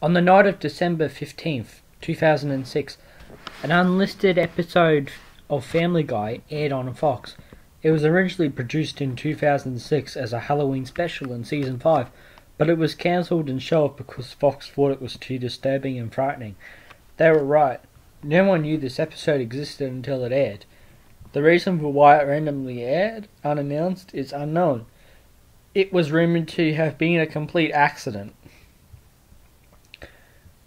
On the night of December 15th, 2006, an unlisted episode of Family Guy aired on Fox. It was originally produced in 2006 as a Halloween special in Season 5, but it was cancelled and shelved because Fox thought it was too disturbing and frightening. They were right. No one knew this episode existed until it aired. The reason for why it randomly aired, unannounced, is unknown. It was rumoured to have been a complete accident.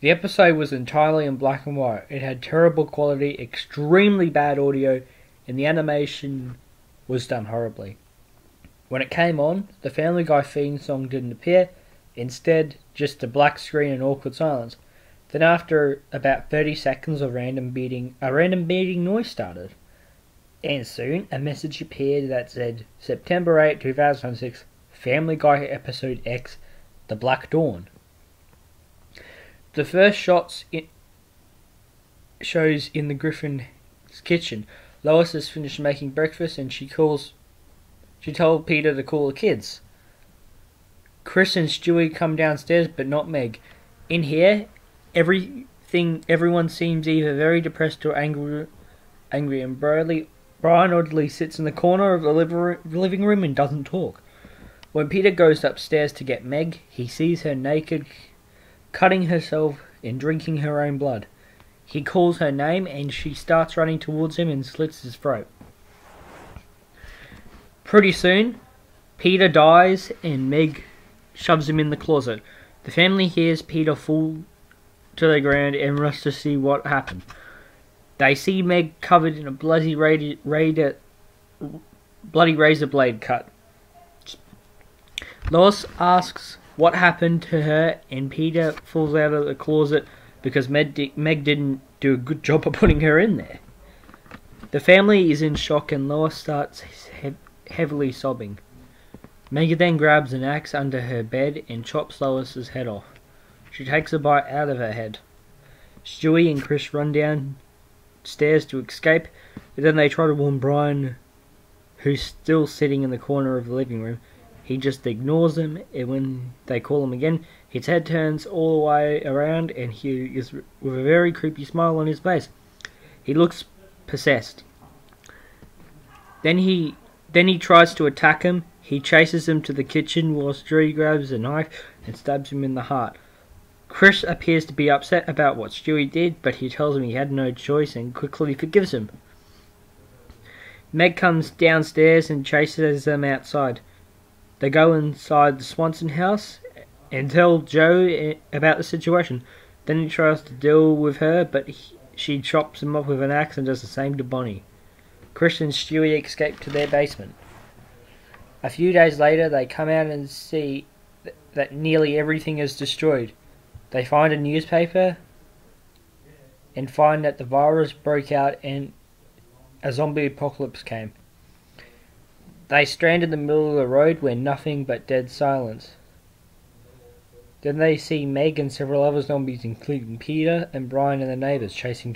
The episode was entirely in black and white. It had terrible quality, extremely bad audio, and the animation was done horribly. When it came on, the Family Guy theme song didn't appear. Instead, just a black screen and awkward silence. Then after about 30 seconds of random beating noise started. And soon, a message appeared that said, September 8, 2006, Family Guy Episode X, The Black Dawn. The first shows in the Griffin's kitchen. Lois has finished making breakfast and she told Peter to call the kids. Chris and Stewie come downstairs, but not Meg. In here, everyone seems either very depressed or angry, and Brian oddly sits in the corner of the living room and doesn't talk. When Peter goes upstairs to get Meg, he sees her naked, cutting herself and drinking her own blood. He calls her name and she starts running towards him and slits his throat. Pretty soon, Peter dies and Meg shoves him in the closet. The family hears Peter fall to the ground and rush to see what happened. They see Meg covered in a bloody razor blade cut. Lois asks what happened to her and Peter falls out of the closet because Meg didn't do a good job of putting her in there. The family is in shock and Lois starts heavily sobbing. Meg then grabs an axe under her bed and chops Lois's head off. She takes a bite out of her head. Stewie and Chris run downstairs to escape, but then they try to warn Brian, who's still sitting in the corner of the living room. He just ignores them, and when they call him again, his head turns all the way around and he is with a very creepy smile on his face. He looks possessed. Then he tries to attack him. He chases him to the kitchen while Stewie grabs a knife and stabs him in the heart. Chris appears to be upset about what Stewie did, but he tells him he had no choice and quickly forgives him. Meg comes downstairs and chases them outside. They go inside the Swanson house and tell Joe about the situation. Then he tries to deal with her, but she chops him off with an axe and does the same to Bonnie. Chris and Stewie escape to their basement. A few days later, they come out and see that nearly everything is destroyed. They find a newspaper and find that the virus broke out and a zombie apocalypse came. They strand in the middle of the road where nothing but dead silence. Then they see Meg and several other zombies, including Peter and Brian and the neighbours, charging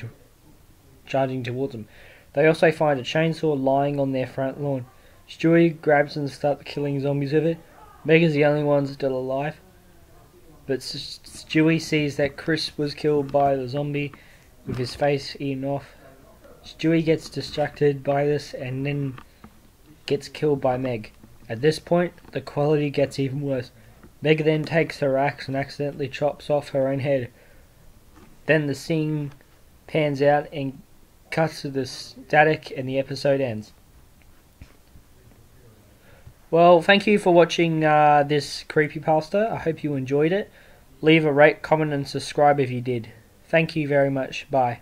towards them. They also find a chainsaw lying on their front lawn. Stewie grabs and starts killing zombies with it. Meg is the only one still alive. But Stewie sees that Chris was killed by the zombie with his face eaten off. Stewie gets distracted by this and then gets killed by Meg. At this point, the quality gets even worse. Meg then takes her axe and accidentally chops off her own head. Then the scene pans out and cuts to the static and the episode ends. Well, thank you for watching this creepypasta. I hope you enjoyed it. Leave a rate, comment and subscribe if you did. Thank you very much. Bye.